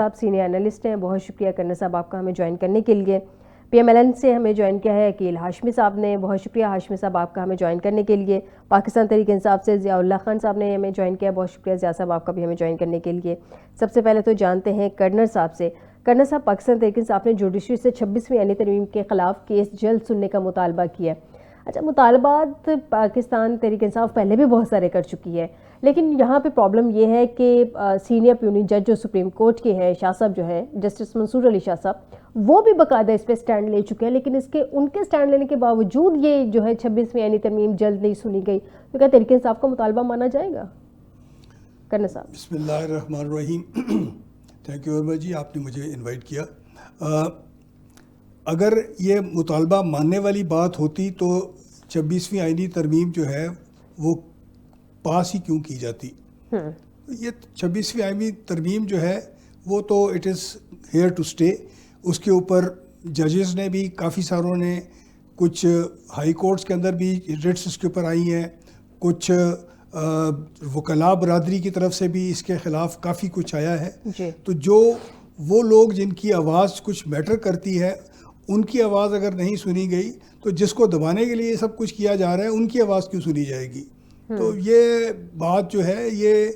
صاحب senior analyst ہیں، بہت شکریہ کرنا صاحب آپ کا ہمیں جوائن کرنے کے لیے. پی ایم ایل این سے ہمیں جوائن کیا ہے عقیل ہاشمی صاحب نے، بہت شکریہ ہاشمی صاحب آپ کا ہمیں جوائن کرنے کے لیے. پاکستان تحریک انصاف سے ضیاء اللہ خان صاحب نے ہمیں جوائن کیا، بہت شکریہ ضیاء صاحب آپ کا بھی ہمیں جوائن کرنے کے لیے. سب سے پہلے تو جانتے ہیں کرنر صاحب سے. کرنر صاحب، پاکستان تحریک انصاف نے جوڈیشری سے 26ویں آئینی ترمیم کے خلاف کیس جلد سننے کا مطالبہ کیا ہے. اچھا، مطالبات پاکستان تحریک انصاف پہلے بھی بہت سارے کر چکی ہے، لیکن یہاں پہ پرابلم یہ ہے کہ سینئر پیونی جج جو سپریم کورٹ کے ہیں شاہ صاحب جو ہے جسٹس منصور علی شاہ صاحب، وہ بھی باقاعدہ اس پہ سٹینڈ لے چکے ہیں، لیکن ان کے سٹینڈ لینے کے باوجود یہ جو ہے 26ویں آئینی ترمیم جلد نہیں سنی گئی. تو کیا تحریک انصاف کا مطالبہ مانا جائے گا؟ کرنا صاحب. بسم اللہ الرحمن الرحیم. تھینک یو ویری مچ جی، آپ نے مجھے انوائٹ کیا. اگر یہ مطالبہ ماننے والی بات ہوتی تو 26ویں آئینی ترمیم جو ہے وہ پاس ہی کیوں کی جاتی؟ یہ 26ویں آئینی ترمیم جو ہے وہ تو it is here to stay. اس کے اوپر ججز نے بھی کافی ساروں نے، کچھ ہائی کورٹس کے اندر بھی ریٹس اس کے اوپر آئی ہیں، کچھ وکلاء برادری کی طرف سے بھی اس کے خلاف کافی کچھ آیا ہے. تو جو وہ لوگ جن کی آواز کچھ میٹر کرتی ہے، ان کی آواز اگر نہیں سنی گئی تو جس کو دبانے کے لیے سب کچھ کیا جا رہا ہے ان کی آواز کیوں سنی جائے گی؟ تو یہ بات جو ہے یہ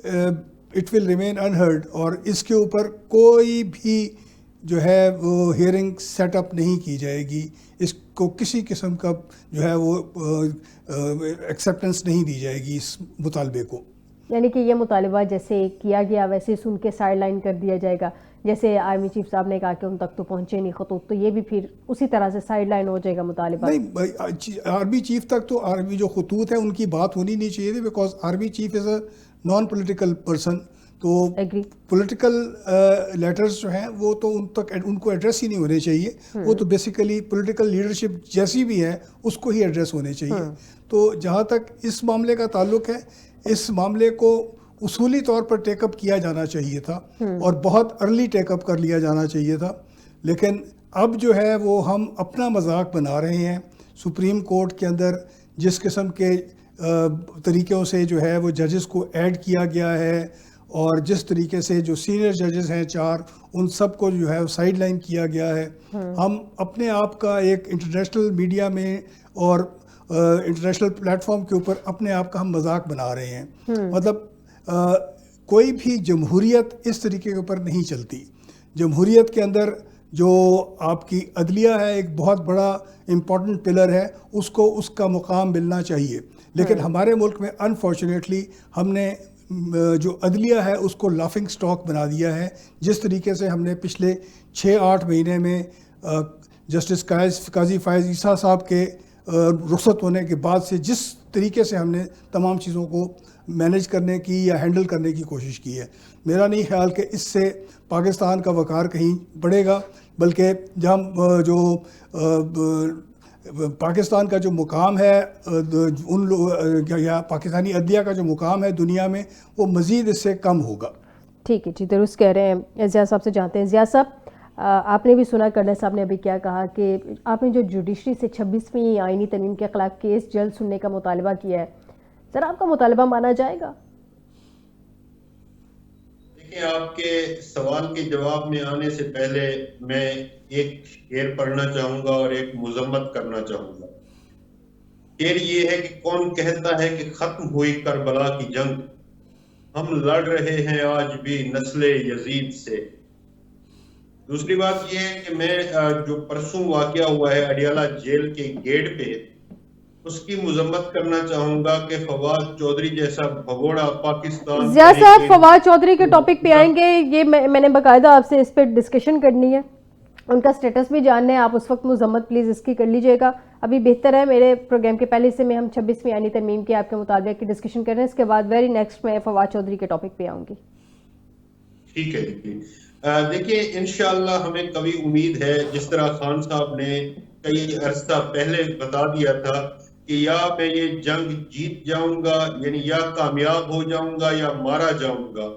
اٹ ول ریمین انہرڈ، اور اس کے اوپر کوئی بھی جو ہے وہ ہیئرنگ سیٹ اپ نہیں کی جائے گی. اس کو کسی قسم کا جو ہے وہ ایکسیپٹنس نہیں دی جائے گی اس مطالبے کو. یعنی کہ یہ مطالبہ جیسے کیا گیا ویسے سن کے سائڈ لائن کر دیا جائے گا، جیسے آرمی چیف صاحب نے کہا کہ ان تک تو پہنچے نہیں خطوط، تو یہ بھی پھر اسی طرح سے سائڈ لائن ہو جائے گا مطالبہ؟ نہیں، آرمی چیف تک تو آرمی جو خطوط ہیں ان کی بات ہونی نہیں چاہیے تھی، because army chief is a non political person. تو پولیٹیکل لیٹرز جو ہیں وہ تو ان کو ایڈریس ہی نہیں ہونے چاہیے. وہ تو بیسیکلی پولیٹیکل لیڈرشپ جیسی بھی ہے اس کو ہی ایڈریس ہونے چاہیے. تو جہاں تک اس معاملے کا تعلق ہے، اس معاملے کو اصولی طور پر ٹیک اپ کیا جانا چاہیے تھا، اور بہت ارلی ٹیک اپ کر لیا جانا چاہیے تھا. لیکن اب جو ہے وہ ہم اپنا مذاق بنا رہے ہیں. سپریم کورٹ کے اندر جس قسم کے طریقوں سے جو ہے وہ ججز کو ایڈ کیا گیا ہے، اور جس طریقے سے جو سینئر ججز ہیں 4 ان سب کو جو ہے سائڈ لائن کیا گیا ہے، ہم اپنے آپ کا ایک انٹرنیشنل میڈیا میں اور انٹرنیشنل پلیٹ فارم کے اوپر اپنے آپ کا ہم مذاق بنا رہے ہیں. مطلب کوئی بھی جمہوریت اس طریقے کے اوپر نہیں چلتی. جمہوریت کے اندر جو آپ کی عدلیہ ہے ایک بہت بڑا امپورٹنٹ پلر ہے، اس کو اس کا مقام ملنا چاہیے. لیکن ہمارے ملک میں انفارچونیٹلی ہم نے جو عدلیہ ہے اس کو لافنگ سٹاک بنا دیا ہے. جس طریقے سے ہم نے پچھلے 6-8 مہینے میں جسٹس قاضی فائز عیسیٰ صاحب کے رخصت ہونے کے بعد سے جس طریقے سے ہم نے تمام چیزوں کو مینیج کرنے کی یا ہینڈل کرنے کی کوشش کی ہے، میرا نہیں خیال کہ اس سے پاکستان کا وقار کہیں بڑھے گا، بلکہ جو پاکستان کا جو مقام ہے یا پاکستانی عدلیہ کا جو مقام ہے دنیا میں، وہ مزید اس سے کم ہوگا. ٹھیک ہے جی، درست کہہ رہے ہیں. ضیاء صاحب سے جانتے ہیں. ضیاء صاحب، آپ نے بھی سنا کرنر صاحب نے ابھی کیا کہا کہ آپ نے جو جوڈیشری سے 26ویں آئینی ترمیم کے خلاف کیس جلد سننے کا مطالبہ کیا ہے، سر آپ کا مطالبہ مانا جائے گا؟ دیکھیں، آپ کے سوال کے جواب میں آنے سے پہلے میں ایک شعر پڑھنا چاہوں گا اور ایک مذمت کرنا چاہوں گا. شعر یہ ہے کہ کون کہتا ہے کہ ختم ہوئی کربلا کی جنگ، ہم لڑ رہے ہیں آج بھی نسل یزید سے. دوسری بات یہ ہے کہ میں جو پرسوں واقعہ ہوا ہے اڈیالہ جیل کے گیٹ پہ، اس کی مذمت کرنا چاہوں گا کہ فواد چودھری جیسا بھگوڑا پاکستان. ضیاء صاحب، فواد چودھری کے ٹاپک پہ آئیں گے. یہ میں نے باقاعدہ آپ سے اس پہ ڈسکشن کرنی ہے، ان کا سٹیٹس بھی جاننا ہے. آپ اس وقت مذمت پلیز اس کی کر لیجئے گا. ابھی بہتر ہے میرے پروگرام کے پہلے سے میں ہم 26ویں آئینی ترمیم کے آپ کے مطالبے کی ڈسکشن کر رہے ہیں، اس کے بعد ویری نیکسٹ میں فواد چودھری کے ٹاپک پہ آؤں گی. ٹھیک ہے جی. دیکھیے، انشاءاللہ ہمیں کبھی امید ہے، جس طرح خان صاحب نے کئی عرصہ پہلے بتا دیا تھا کہ یا میں یہ جنگ جیت جاؤں گا، یعنی یا کامیاب ہو جاؤں گا یا مارا جاؤں گا.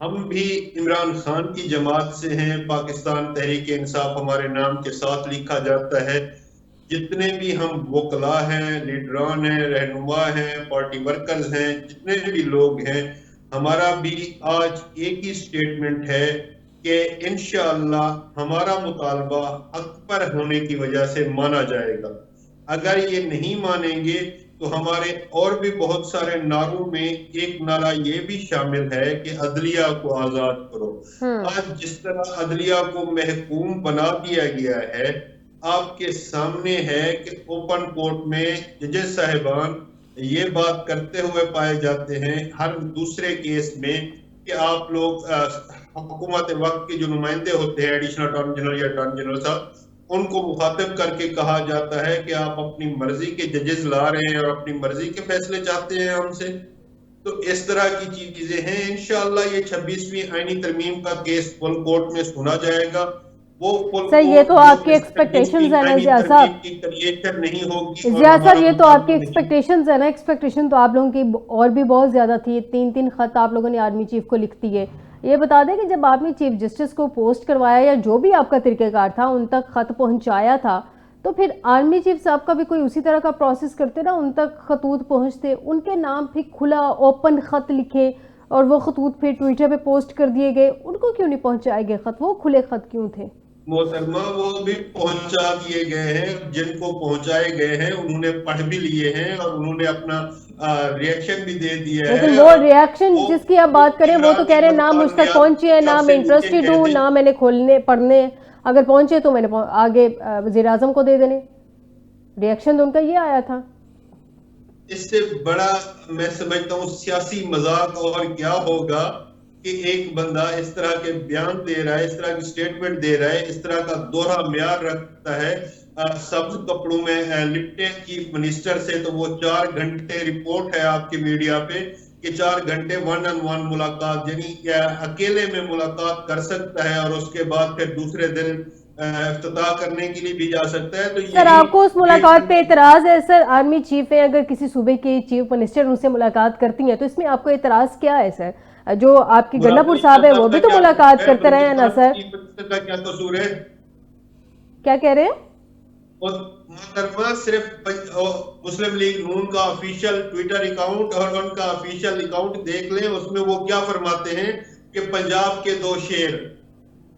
ہم بھی عمران خان کی جماعت سے ہیں، پاکستان تحریک انصاف ہمارے نام کے ساتھ لکھا جاتا ہے. جتنے بھی ہم وکلاء ہیں، لیڈران ہیں، رہنما ہیں، پارٹی ورکرز ہیں، جتنے بھی لوگ ہیں، ہمارا بھی آج ایک ہی سٹیٹمنٹ ہے کہ انشاءاللہ ہمارا مطالبہ حق پر ہونے کی وجہ سے مانا جائے گا. اگر یہ نہیں مانیں گے تو ہمارے اور بھی بہت سارے نعروں میں ایک نعرہ یہ بھی شامل ہے کہ عدلیہ کو آزاد کرو. آج جس طرح عدلیہ کو محکوم بنا دیا گیا ہے، آپ کے سامنے ہے کہ اوپن کورٹ میں ججز صاحبان یہ بات کرتے ہوئے پائے جاتے ہیں ہر دوسرے کیس میں کہ آپ لوگ حکومت وقت کے جو نمائندے ہوتے ہیں، ایڈیشنل اٹارنی جنرل یا اٹارنی جنرل صاحب، ان کو مخاطب کر کے کہا جاتا ہے کہ آپ اپنی مرضی کے ججز لا رہے ہیں اور اپنی مرضی کے فیصلے چاہتے ہیں ہم سے. تو اس طرح کی چیزیں ہیں. انشاءاللہ یہ 26ویں آئینی ترمیم کا کیس فل کورٹ میں سنا جائے گا. سر یہ تو آپ کی ایکسپیکٹیشنز ہیں نا ضیاء صاحب، ضیاء صاحب یہ تو آپ کی ایکسپیکٹیشنز ہیں نا. ایکسپیکٹیشن تو آپ لوگوں کی اور بھی بہت زیادہ تھی. 3 خط آپ لوگوں نے آرمی چیف کو لکھ دیے. یہ بتا دیں کہ جب آپ نے چیف جسٹس کو پوسٹ کروایا یا جو بھی آپ کا طریقہ کار تھا ان تک خط پہنچایا تھا، تو پھر آرمی چیف صاحب کا بھی کوئی اسی طرح کا پروسیس کرتے نا، ان تک خطوط پہنچتے، ان کے نام پھر کھلا اوپن خط لکھے اور وہ خطوط پھر ٹویٹر پہ پوسٹ کر دیے گئے. ان کو کیوں نہیں پہنچائے گئے خط؟ وہ کھلے خط کیوں تھے؟ محترمہ وہ بھی پہنچا دیے گئے ہیں. جن کو پہنچائے گئے ہیں انہوں نے پڑھ بھی لیے ہیں اور انہوں نے اپنا ریاکشن بھی دے دیا ہے. لیکن وہ ریاکشن جس کی آپ بات کریں وہ تو کہہ رہے ہیں نہ مجھ تک پہنچے ہیں، نہ میں انٹرسٹڈ ہوں، نہ میں نے کھولنے پڑھنے. اگر پہنچے تو میں نے آگے وزیر اعظم کو دے دینے. ریاکشن تو ان کا یہ آیا تھا. اس سے بڑا میں سمجھتا ہوں سیاسی مذاق اور کیا ہوگا کہ ایک بندہ اس طرح کے بیان دے رہا ہے، اس طرح کی سٹیٹمنٹ دے رہا ہے، اس طرح کا دوہرا معیار رکھتا ہے سبز کپڑوں میں لپٹے چیف منسٹر سے. تو وہ 4 گھنٹے رپورٹ ہے آپ کے میڈیا پہ کہ 4 گھنٹے 1 on 1 ملاقات، یعنی اکیلے میں ملاقات کر سکتا ہے اور اس کے بعد پھر دوسرے دن افتتاح کرنے کے لیے بھی جا سکتا ہے. تو سر آپ کو اس ملاقات پہ اعتراض ہے؟ سر آرمی چیف ہیں، اگر کسی صوبے کی چیف منسٹر ان سے ملاقات کرتی ہیں تو اس میں آپ کو اعتراض کیا ہے سر؟ جو آپ کی گنڈا پور صاحب ہے وہ بھی تو ملاقات کرتے رہے ہیں نا سر. کیا قصور ہے؟ کیا کہہ رہے ہیں؟ محترمہ صرف مسلم لیگ نون کا آفیشیل ٹویٹر اکاؤنٹ اور ان کا آفیشیل اکاؤنٹ دیکھ لیں، اس میں وہ کیا فرماتے ہیں کہ پنجاب کے 2 شیر.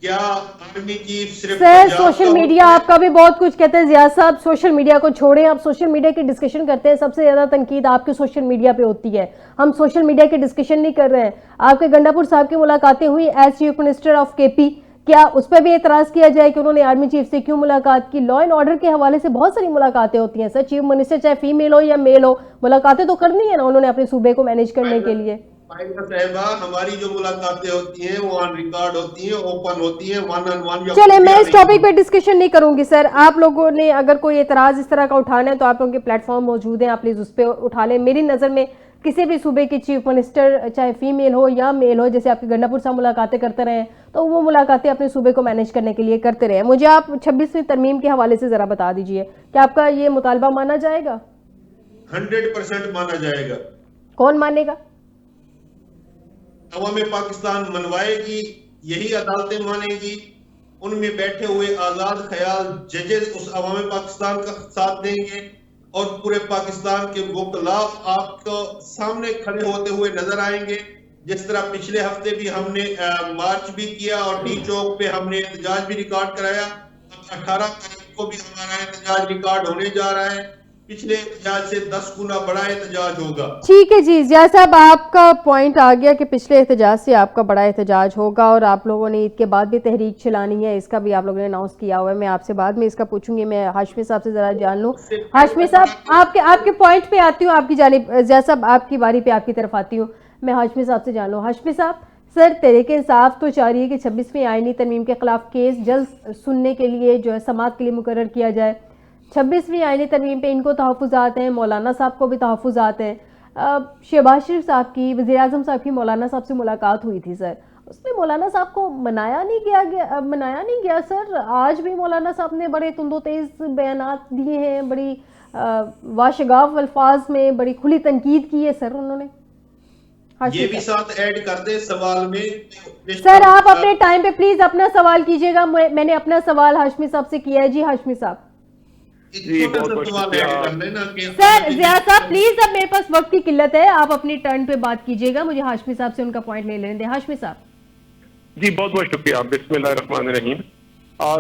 کیا آرمی چیف صرف سر سوشل میڈیا آپ کا بھی بہت کچھ کہتے ہیں. ضیاء صاحب سوشل میڈیا کو چھوڑیں، آپ سوشل میڈیا کی ڈسکشن کرتے ہیں. سب سے زیادہ تنقید آپ کے سوشل میڈیا پہ ہوتی ہے. ہم سوشل میڈیا کی ڈسکشن نہیں کر رہے ہیں. آپ کے گنڈا پور صاحب کی ملاقاتیں ہوئی ایز چیف منسٹر آف کے پی، کیا اس پہ بھی اعتراض کیا جائے کہ انہوں نے آرمی چیف سے کیوں ملاقات کی؟ لا اینڈ آرڈر کے حوالے سے بہت ساری ملاقاتیں ہوتی ہیں سر. چیف منسٹر چاہے فیمیل ہو یا میل ہو، ملاقاتیں تو کرنی ہے نا انہوں نے اپنے صوبے کو مینیج کرنے کے لیے. ہماری جو ملاقاتیں ہوتی ہیں وہ آن ریکارڈ ہوتی ہیں، اوپن ہوتی ہیں، 1 on 1. چلے میں اس ٹاپک پہ ڈسکشن نہیں کروں گی سر. آپ لوگوں نے اگر کوئی اعتراض اس طرح کا اٹھانا ہے تو آپ لوگوں کے پلیٹ فارم موجود ہیں، آپ پلیز اس پہ اٹھا لیں. میری نظر میں کسی بھی صوبے کی چیف منسٹر چاہے فیمیل ہو یا میل ہو، جیسے آپ کے گنڈا پور صاحب ملاقاتیں کرتے رہے ہیں تو وہ ملاقاتیں اپنے صوبے کو مینیج کرنے کے لیے کرتے رہے ہیں. مجھے آپ 26ویں ترمیم کے حوالے سے ذرا بتا دیجئے کہ آپ کا یہ مطالبہ مانا جائے گا؟ 100% مانا جائے گا. کون مانے گا؟ عوام پاکستان منوائے گی، یہی عدالتیں مانے گی. ان میں بیٹھے ہوئے آزاد خیال ججز اس عوام پاکستان کا ساتھ دیں گے اور پورے پاکستان کے وکلاء آپ کو سامنے کھڑے ہوتے ہوئے نظر آئیں گے. جس طرح پچھلے ہفتے بھی ہم نے مارچ بھی کیا اور ڈی چوک پہ ہم نے احتجاج بھی ریکارڈ کرایا. 18 تاریخ کو بھی ہمارا احتجاج ریکارڈ ہونے جا رہا ہے. پچھلے احتجاج سے 10 گنا بڑا احتجاج ہوگا. ٹھیک ہے جی ضیاء صاحب، آپ کا پوائنٹ آ گیا کہ پچھلے احتجاج سے آپ کا بڑا احتجاج ہوگا اور آپ لوگوں نے عید کے بعد بھی تحریک چلانی ہے. اس کا بھی آپ لوگوں نے اناؤنس کیا ہوا ہے. میں آپ سے بعد میں اس کا پوچھوں گی. میں ہاشمی صاحب سے ذرا جان لوں. ہاشمی صاحب آپ کے پوائنٹ پہ آتی ہوں، آپ کی جانب. ضیاء صاحب آپ کی باری پہ آپ کی طرف آتی ہوں. میں ہاشمی صاحب سے جان لوں. ہاشمی صاحب سر تحریک انصاف تو چاہ رہی ہے کہ 26ویں آئینی ترمیم کے خلاف کیس جلد سننے کے لیے جو ہے سماعت کے لیے مقرر کیا جائے. 26ویں آئینی ترمیم پہ ان کو تحفظات ہیں، مولانا صاحب کو بھی تحفظات ہیں. شہباز شریف صاحب کی، وزیر اعظم صاحب کی مولانا صاحب سے ملاقات ہوئی تھی سر. اس میں مولانا صاحب کو منایا نہیں گیا سر. آج بھی مولانا صاحب نے بڑے تند و تیز بیانات دیے ہیں، بڑی واشگاف الفاظ میں بڑی کھلی تنقید کی ہے سر انہوں نے. یہ بھی ساتھ ایڈ کر دیں سوال میں. سر آپ اپنے ٹائم پہ پلیز اپنا سوال کیجئے گا. میں نے اپنا سوال ہاشمی صاحب سے کیا ہے. جی ہاشمی صاحب. سر ضیاء صاحب پلیز، اب میرے پاس وقت کی قلت ہے، آپ اپنی ٹرن پہ بات کیجئے گا. مجھے ہاشمی صاحب سے ان کا پوائنٹ لے لینے دیں. ہاشمی صاحب جی بہت بہت شکریہ. بسم اللہ الرحمن الرحیم.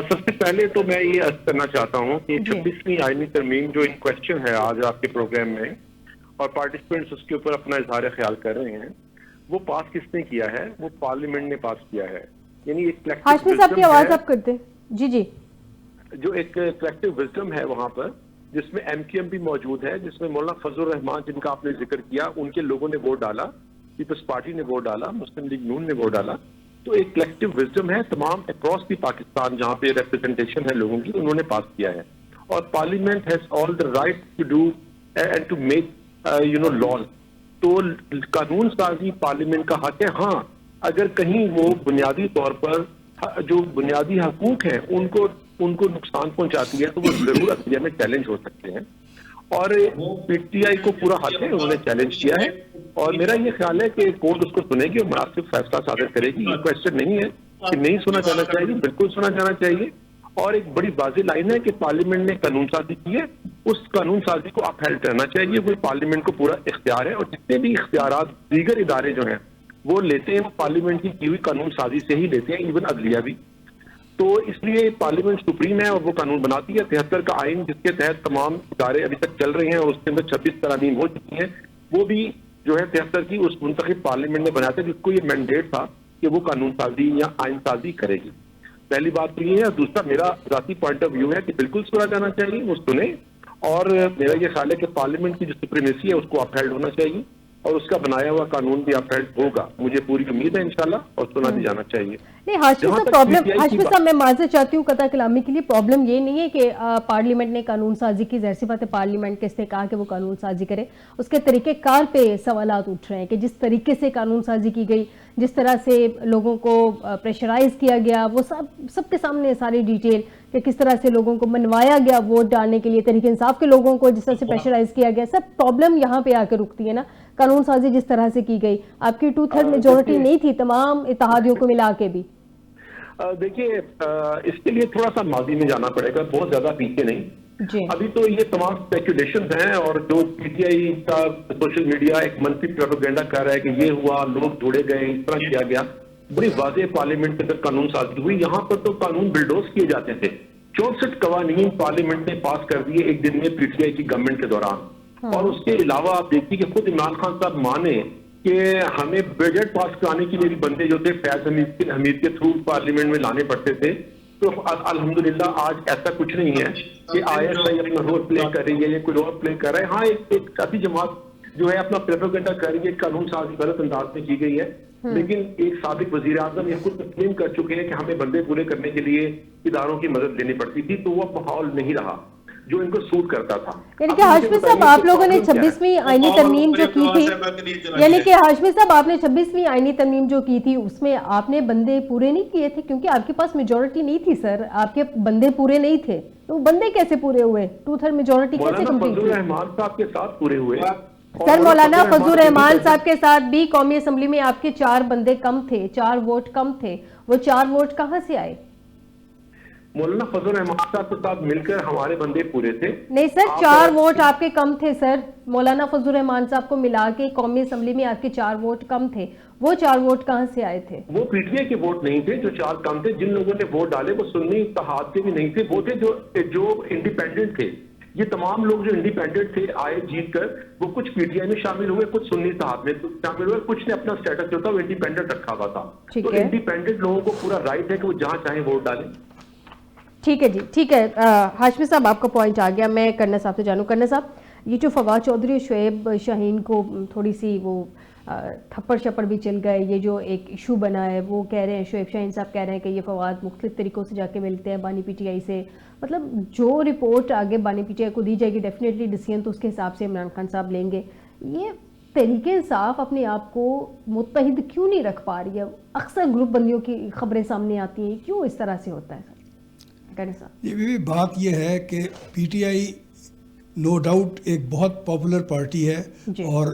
سب سے پہلے تو میں یہ عرض کرنا چاہتا ہوں کہ 26ویں آئینی ترمیم جو ان کویسچن ہے آج آپ کے پروگرام میں اور پارٹیسپینٹس اس کے اوپر اپنا اظہار خیال کر رہے ہیں, وہ پاس کس نے کیا ہے؟ وہ پارلیمنٹ نے پاس کیا ہے. یعنی ایک ہاشمی صاحب کی آواز آپ کرتے ہیں. جی جی. جو ایک کلیکٹیو وزڈم ہے وہاں پر, جس میں ایم کیو ایم بھی موجود ہے, جس میں مولانا فضل الرحمان جن کا آپ نے ذکر کیا, ان کے لوگوں نے ووٹ ڈالا, پیپلز پارٹی نے ووٹ ڈالا, مسلم لیگ نون نے ووٹ ڈالا. تو ایک کلیکٹیو وزڈم ہے تمام اکراس دی پاکستان جہاں پہ ریپرزنٹیشن ہے لوگوں کی, انہوں نے پاس کیا ہے. اور parliament has all the right to do and to make laws. تو قانون سازی پارلیمنٹ کا حق ہے. ہاں اگر کہیں وہ بنیادی طور پر جو بنیادی حقوق ہیں ان کو نقصان پہنچاتی ہے تو وہ ضرور عدلیہ میں چیلنج ہو سکتے ہیں, اور پی ٹی آئی کو پورا حق ہے, انہوں نے چیلنج کیا ہے. اور میرا یہ خیال ہے کہ کورٹ اس کو سنے گی اور مناسب فیصلہ صادر کرے گی. یہ کویسچن نہیں ہے کہ نہیں سنا جانا چاہیے, بالکل سنا جانا چاہیے. اور ایک بڑی واضح لائن ہے کہ پارلیمنٹ نے قانون سازی کی ہے, اس قانون سازی کو اپہیلڈ کرنا چاہیے. وہ پارلیمنٹ کو پورا اختیار ہے, اور جتنے بھی اختیارات دیگر ادارے جو ہیں وہ لیتے ہیں وہ پارلیمنٹ کی ہوئی قانون سازی سے ہی لیتے ہیں, ایون عدلیہ بھی. تو اس لیے پارلیمنٹ سپریم ہے اور وہ قانون بناتی ہے. 73 کا آئین جس کے تحت تمام ادارے ابھی تک چل رہے ہیں اور اس کے اندر 26 ترامیم ہو چکی ہیں, وہ بھی جو ہے 73 کی اس منتخب پارلیمنٹ نے بنایا تھا, جس کو یہ مینڈیٹ تھا کہ وہ قانون سازی یا آئین سازی کرے گی. پہلی بات تو یہ ہے. دوسرا میرا ذاتی پوائنٹ آف ویو ہے کہ بالکل سنا جانا چاہیے, وہ سنیں. اور میرا یہ خیال ہے کہ پارلیمنٹ کی جو سپریمیسی ہے اس کو اپہیلڈ ہونا چاہیے, اور اس کا بنایا ہوا قانون بھی اپہیلڈ ہوگا. مجھے پوری امید ہے انشاءاللہ, اور سنا بھی جانا چاہیے. نہیں ہاشمی صاحب, پرابلم ہاشمی صاحب میں معذرت چاہتی ہوں قطع کلامی کے لیے. پرابلم یہ نہیں ہے کہ پارلیمنٹ نے قانون سازی کی, ظاہر سی بات ہے پارلیمنٹ کے اس نے کہا کہ وہ قانون سازی کرے. اس کے طریقہ کار پہ سوالات اٹھ رہے ہیں کہ جس طریقے سے قانون سازی کی گئی, جس طرح سے لوگوں کو پریشرائز کیا گیا, وہ سب کے سامنے ساری ڈیٹیل کہ کس طرح سے لوگوں کو منوایا گیا ووٹ ڈالنے کے لیے, تحریک انصاف کے لوگوں کو جس طرح سے پریشرائز کیا گیا. سب پرابلم یہاں پہ آ کے رکتی ہے نا. قانون سازی جس طرح سے کی گئی, آپ کی 2/3 میجورٹی نہیں تھی تمام اتحادیوں کو ملا کے بھی. دیکھیے اس کے لیے تھوڑا سا ماضی میں جانا پڑے گا, بہت زیادہ پیچھے نہیں. ابھی تو یہ تمام اسپیکولیشنز ہیں, اور جو پی ٹی آئی کا سوشل میڈیا ایک منفی پروپیگنڈا کر رہا ہے کہ یہ ہوا, لوگ جوڑے گئے, اس طرح کیا گیا. بڑی واضح پارلیمنٹ کے اندر قانون سازی ہوئی. یہاں پر تو قانون بلڈوز کیے جاتے تھے. 64 قوانین پارلیمنٹ نے پاس کر دیے ایک دن میں پی ٹی آئی کی گورنمنٹ کے دوران. اور اس کے علاوہ آپ دیکھیے کہ خود عمران خان صاحب مانے کہ ہمیں بجٹ پاس کرانے کے لیے بھی بندے جو تھے فیض حمید کے تھرو پارلیمنٹ میں لانے پڑتے تھے. تو الحمدللہ آج ایسا کچھ نہیں ہے کہ آئی ایس آئی اپنا رول پلے کر رہی ہے یا کوئی رول پلے کر رہا ہے. ہاں ایک ساتھی جماعت جو ہے اپنا پروپیگنڈا کر رہی ہے, قانون سازی غلط انداز میں کی گئی ہے, لیکن ایک سابق وزیر اعظم یہ خود تسلیم کر چکے ہیں کہ ہمیں بندے پورے کرنے کے لیے اداروں کی مدد لینی پڑتی تھی. تو وہ ماحول نہیں رہا جو ان کو سوٹ کرتا تھا. یعنی کہ ہاشمی صاحب آپ لوگوں نے 26ویں آئینی ترمیم جو کی تھی, یعنی کہ ہاشمی صاحب آپ نے 26ویں آئینی ترمیم جو کی تھی اس میں آپ نے بندے پورے نہیں کیے تھے, کیونکہ آپ کے پاس میجورٹی نہیں تھی سر, آپ کے بندے پورے نہیں تھے. تو بندے کیسے پورے ہوئے؟ 2/3 میجورٹی کیسے کمپلیٹ ہوئی؟ مولانا فضل الرحمان صاحب کے ساتھ پورے ہوئے. سر مولانا فضل الرحمان صاحب کے ساتھ بھی قومی اسمبلی میں آپ کے 4 بندے کم تھے, 4 ووٹ کم تھے. وہ 4 ووٹ کہاں سے آئے؟ مولانا فضل الرحمان صاحب کے ساتھ مل کر ہمارے بندے پورے تھے. نہیں سر, 4 ووٹ آپ کے کم تھے سر. مولانا فضل الرحمان صاحب کو ملا کے قومی اسمبلی میں آپ کے 4 ووٹ کم تھے. وہ 4 ووٹ کہاں سے آئے تھے؟ وہ پی ٹی آئی کے ووٹ نہیں تھے جو 4 کم تھے. جن لوگوں نے ووٹ ڈالے وہ سنی اتحاد کے بھی نہیں تھے, وہ تھے جو انڈیپینڈنٹ تھے. یہ تمام لوگ جو انڈیپینڈنٹ تھے آئے جیت کر, وہ کچھ پی ٹی آئی میں شامل ہوئے, کچھ سنی اتحاد میں شامل ہوئے, کچھ نے اپنا اسٹیٹس جو تھا وہ انڈیپینڈنٹ رکھا ہوا تھا. تو انڈیپینڈنٹ لوگوں کو پورا رائٹ ہے کہ وہ جہاں چاہیں ووٹ ڈالیں. ٹھیک ہے جی, ٹھیک ہے. ہاشمی صاحب آپ کا پوائنٹ آ گیا. میں کرنا صاحب سے جانوں. کرنا صاحب یہ جو فواد چودھری شعیب شاہین کو تھوڑی سی وہ تھپڑ شپڑ بھی چل گئے, یہ جو ایک ایشو بنا ہے, وہ کہہ رہے ہیں شعیب شاہین صاحب کہہ رہے ہیں کہ یہ فواد مختلف طریقوں سے جا کے ملتے ہیں بانی پی ٹی آئی سے. مطلب جو رپورٹ آگے بانی پی ٹی آئی کو دی جائے گی ڈیفینیٹلی ڈیسیژن تو اس کے حساب سے عمران خان صاحب لیں گے. یہ تحریک انصاف اپنے آپ کو متحد کیوں نہیں رکھ پا رہی ہے؟ اکثر گروپ بندیوں کی خبریں سامنے آتی ہیں, کیوں اس طرح سے ہوتا ہے سر؟ یہ بھی بات یہ ہے کہ P T I no doubt ایک بہت پاپولر پارٹی ہے, اور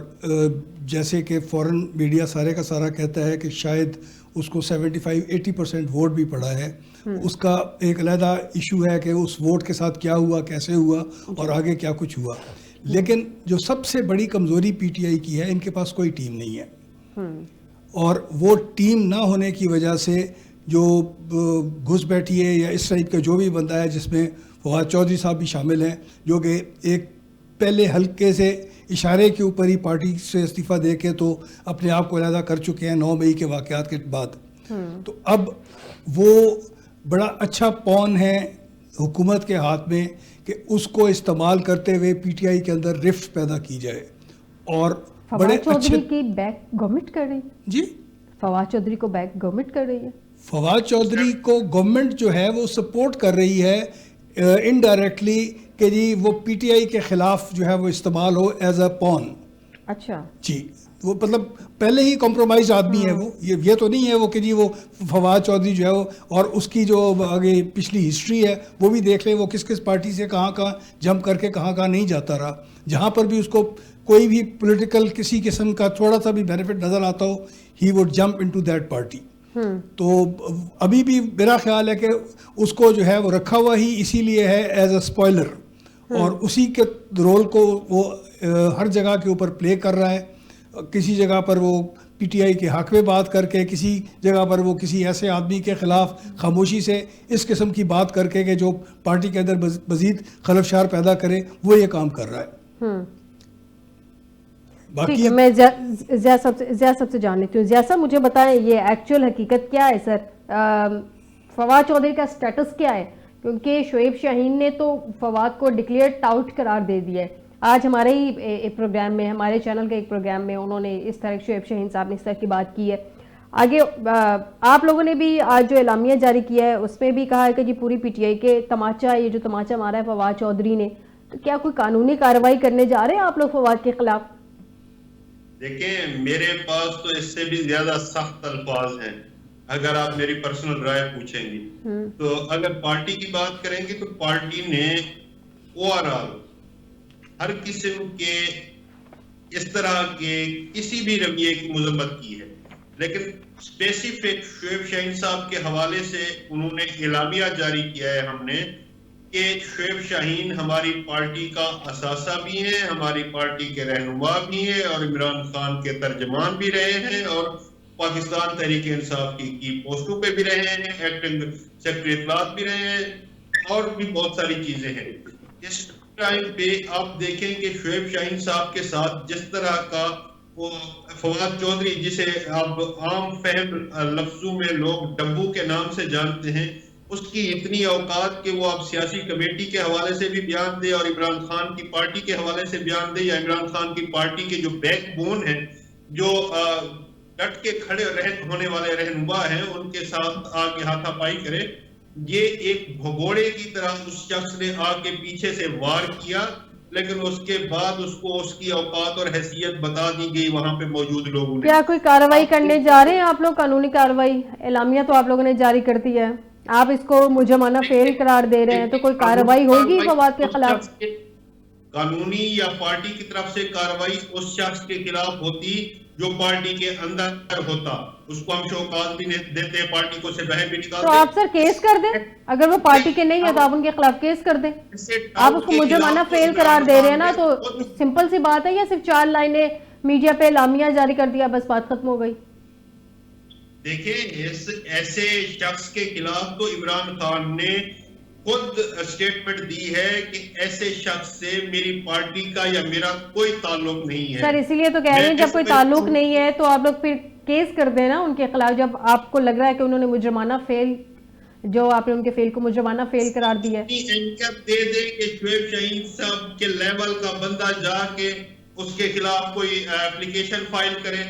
جیسے کہ فورن میڈیا سارے کا سارا کہتا ہے کہ شاید اس کو 75-80% ووٹ بھی پڑا ہے. اس کا ایک علیحدہ ایشو ہے کہ اس ووٹ کے ساتھ کیا ہوا, کیسے ہوا, اور آگے کیا کچھ ہوا. لیکن جو سب سے بڑی کمزوری پی ٹی آئی کی ہے, ان کے پاس کوئی ٹیم نہیں ہے. اور وہ ٹیم نہ ہونے کی وجہ سے جو گھس بیٹھی ہے یا اس ٹائپ کا جو بھی بندہ ہے جس میں فواد چودھری صاحب بھی شامل ہیں جو کہ ایک پہلے ہلکے سے اشارے کے اوپر ہی پارٹی سے استعفیٰ دے کے تو اپنے آپ کو علیحدہ کر چکے ہیں 9 مئی کے واقعات کے بعد. تو اب وہ بڑا اچھا پون ہے حکومت کے ہاتھ میں کہ اس کو استعمال کرتے ہوئے پی ٹی آئی کے اندر رفٹ پیدا کی جائے. اور بڑے فواد چودھری کی بیک گورنمنٹ کر رہی ہے. جی فواد چودھری کو بیک گورنمنٹ کر رہی ہے. فواد چودھری کو گورنمنٹ جو ہے وہ سپورٹ کر رہی ہے انڈائریکٹلی کہ جی وہ پی ٹی آئی کے خلاف جو ہے وہ استعمال ہو ایز اے پون. اچھا جی وہ مطلب پہلے ہی کمپرومائز آدمی ہے وہ, یہ تو نہیں ہے وہ کہ جی وہ فواد چودھری جو ہے وہ, اور اس کی جو آگے پچھلی ہسٹری ہے وہ بھی دیکھ لیں, وہ کس کس پارٹی سے کہاں کہاں جمپ کر کے کہاں کہاں نہیں جاتا رہا. جہاں پر بھی اس کو کوئی بھی پولیٹیکل کسی قسم کا تھوڑا سا بھی بینیفٹ نظر آتا ہو he would jump into that party. تو ابھی بھی میرا خیال ہے کہ اس کو جو ہے وہ رکھا ہوا ہی اسی لیے ہے ایز اے اسپوائلر, اور اسی کے رول کو وہ ہر جگہ کے اوپر پلے کر رہا ہے. کسی جگہ پر وہ پی ٹی آئی کے حق میں بات کر کے, کسی جگہ پر وہ کسی ایسے آدمی کے خلاف خاموشی سے اس قسم کی بات کر کے کہ جو پارٹی کے اندر مزید خلفشار پیدا کرے, وہ یہ کام کر رہا ہے. باقی میں زیادہ سب سے جان لیتی ہوں. زیادہ صاحب مجھے بتائیں یہ ایکچوئل حقیقت کیا ہے سر, فواد چودھری کا سٹیٹس کیا ہے؟ کیونکہ شعیب شاہین نے تو فواد کو ڈکلیئر ٹاؤٹ قرار دے دیا ہے. آج ہمارے ہی ایک پروگرام میں, ہمارے چینل کے ایک پروگرام میں انہوں نے اس طرح شعیب شاہین صاحب نے اس طرح کی بات کی ہے. آگے آپ لوگوں نے بھی آج جو اعلامیہ جاری کیا ہے اس میں بھی کہا ہے کہ جی پوری پی ٹی آئی کے تماچا, یہ جو تماچا مارا ہے فواد چودھری نے, تو کیا کوئی قانونی کارروائی کرنے جا رہے ہیں آپ لوگ فواد کے خلاف؟ دیکھیں میرے پاس تو اس سے بھی زیادہ سخت الفاظ ہیں. اگر آپ میری پرسنل رائے پوچھیں گی تو اگر پارٹی کی بات کریں گے تو پارٹی نے اوورآل ہر قسم کے اس طرح کے کسی بھی رویے کی مذمت کی ہے. لیکن اسپیسیفک شعیب شاہین صاحب کے حوالے سے انہوں نے اعلامیہ جاری کیا ہے ہم نے کہ شعیب شاہین ہماری پارٹی کا اثاثہ بھی ہیں, ہماری پارٹی کے رہنما بھی ہیں, اور عمران خان کے ترجمان بھی رہے ہیں, اور پاکستان تحریک انصاف کی پوسٹوں پہ بھی رہے ہیں, ایکٹنگ سیکرٹری اطلاعات بھی رہے ہیں, اور بھی بہت ساری چیزیں ہیں. اس ٹائم پہ آپ دیکھیں کہ شعیب شاہین صاحب کے ساتھ جس طرح کا وہ فواد چودھری, جسے آپ عام فہم لفظوں میں لوگ ڈبو کے نام سے جانتے ہیں, اس کی اتنی اوقات کہ وہ آپ سیاسی کمیٹی کے حوالے سے بھی بیان دے اور عمران خان کی پارٹی کے حوالے سے بیان دے, یا عمران خان کی پارٹی کے جو بیک بون ہیں, جو ڈٹ کے کھڑے ہونے والے رہنما ہیں, ان کے ساتھ آگے ہاتھا پائی کرے. یہ ایک بھگوڑے کی طرح اس شخص نے آ کے پیچھے سے وار کیا, لیکن اس کے بعد اس کو اس کی اوقات اور حیثیت بتا دی گئی وہاں پہ موجود لوگوں نے. کیا کوئی کارروائی کرنے جا رہے ہیں آپ لوگ, قانونی کارروائی؟ اعلامیہ تو آپ لوگوں نے جاری کر دیا ہے, آپ اس کو مجرمانہ فعل قرار دے رہے ہیں, تو کوئی کارروائی ہوگی فواد کے خلاف؟ قانونی یا پارٹی کی طرف سے کارروائی اس شخص کے خلاف ہوتی جو پارٹی کے اندر ہوتا, اس کو ہم شوکات بھی دیتے, پارٹی کو سے باہر بھی نکالتے. تو آپ سر کیس کر دیں, اگر وہ پارٹی کے نہیں ہے تو آپ ان کے خلاف کیس کر دیں. آپ اس کو مجرمانہ فعل قرار دے رہے ہیں نا, تو سمپل سی بات ہے, یا صرف 4 لائنیں میڈیا پہ اعلامیہ جاری کر دیا بس بات ختم ہو گئی؟ دیکھیں ایسے شخص کے خلاف تو عمران خان نے خود اسٹیٹمنٹ دی ہے کہ ایسے شخص سے میری پارٹی کا یا میرا کوئی تعلق نہیں ہے. سر اسی لیے تو کہہ رہے ہیں جب کوئی تعلق نہیں ہے تو آپ لوگ پھر کیس کر دیں نا ان کے خلاف, جب آپ کو لگ رہا ہے کہ انہوں نے مجرمانہ فعل, جو آپ نے ان کے فعل کو مجرمانہ فعل قرار دیا ہے. دے دیں کہ شعیب شاہین صاحب کے لیول کا بندہ جا کے اس کے خلاف کوئی اپلیکیشن فائل کرے,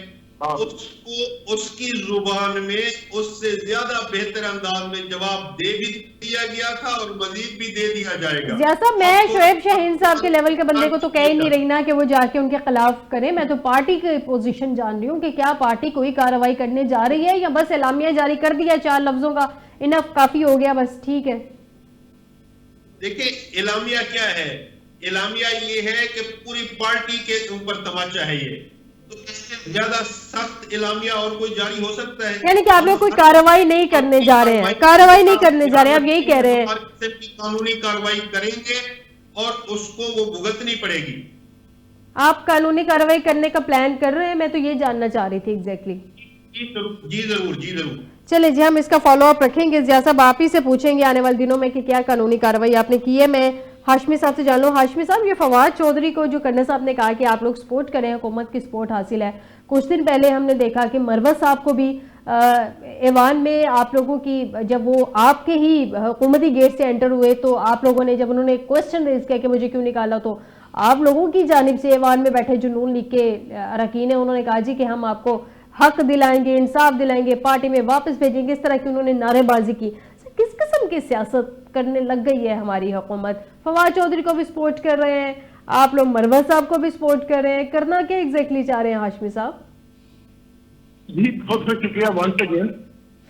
اس کو اس کی زبان میں اس سے زیادہ بہتر انداز میں جواب دے بھی دیا گیا تھا اور مزید بھی دے دیا جائے گا. جیسا میں شعیب شاہین صاحب کے لیول کے بندے کو تو کہہ ہی نہیں رہی نا کہ وہ جا کے ان کے خلاف کرے, میں تو پارٹی کی پوزیشن جان رہی ہوں کہ کیا پارٹی کوئی کارروائی کرنے جا رہی ہے, یا بس اعلامیہ جاری کر دیا 4 لفظوں کا, انف کافی ہو گیا, بس ٹھیک ہے. دیکھیں اعلامیہ کیا ہے, اعلامیہ یہ ہے کہ پوری پارٹی کے اوپر تماچا ہے یہ, تو اس سے زیادہ سخت اعلامیہ اور کوئی جاری ہو سکتا ہے؟ یعنی کہ آپ لوگ کوئی کارروائی نہیں کرنے جا رہے ہیں, کارروائی نہیں کرنے جا رہے ہیں, آپ یہی کہہ رہے ہیں؟ قانونی کارروائی کریں گے اور اس کو وہ بھگتنی پڑے گی. آپ قانونی کارروائی کرنے کا پلان کر رہے ہیں؟ میں تو یہ جاننا چاہ رہی تھی ایگزیکٹلی. جی ضرور چلے جی، ہم اس کا فالو اپ رکھیں گے. ضیاء صاحب آپ ہی سے پوچھیں گے آنے والے دنوں میں کہ کیا قانونی کارروائی آپ نے کی ہے. میں ہاشمی صاحب سے جان لوں. ہاشمی صاحب، یہ فواد چودھری کو جو کرنل صاحب نے کہا کہ آپ لوگ سپورٹ کریں، حکومت کی سپورٹ حاصل ہے، کچھ دن پہلے ہم نے دیکھا کہ مروت صاحب کو بھی ایوان میں آپ لوگوں کی، جب وہ آپ کے ہی حکومتی گیٹ سے انٹر ہوئے تو آپ لوگوں نے، جب انہوں نے کوسچن ریز کیا کہ مجھے کیوں نکالا، تو آپ لوگوں کی جانب سے ایوان میں بیٹھے جو نون لیگ کے اراکین ہیں انہوں نے کہا جی کہ ہم آپ کو حق دلائیں گے، انصاف دلائیں گے، پارٹی میں واپس بھیجیں گے. اس طرح کی انہوں نے نعرے بازی کی. کس قسم کی سیاست کرنے لگ گئی ہے ہماری حکومت؟ فواد چودھری کو بھی سپورٹ کر رہے ہیں، آپ لوگ مروت صاحب کو بھی سپورٹ کر رہے ہیں، کرنا کیا ایگزیکٹلی چاہ رہے ہیں ہاشمی صاحب؟ جی بہت بہت شکریہ ونس اگین.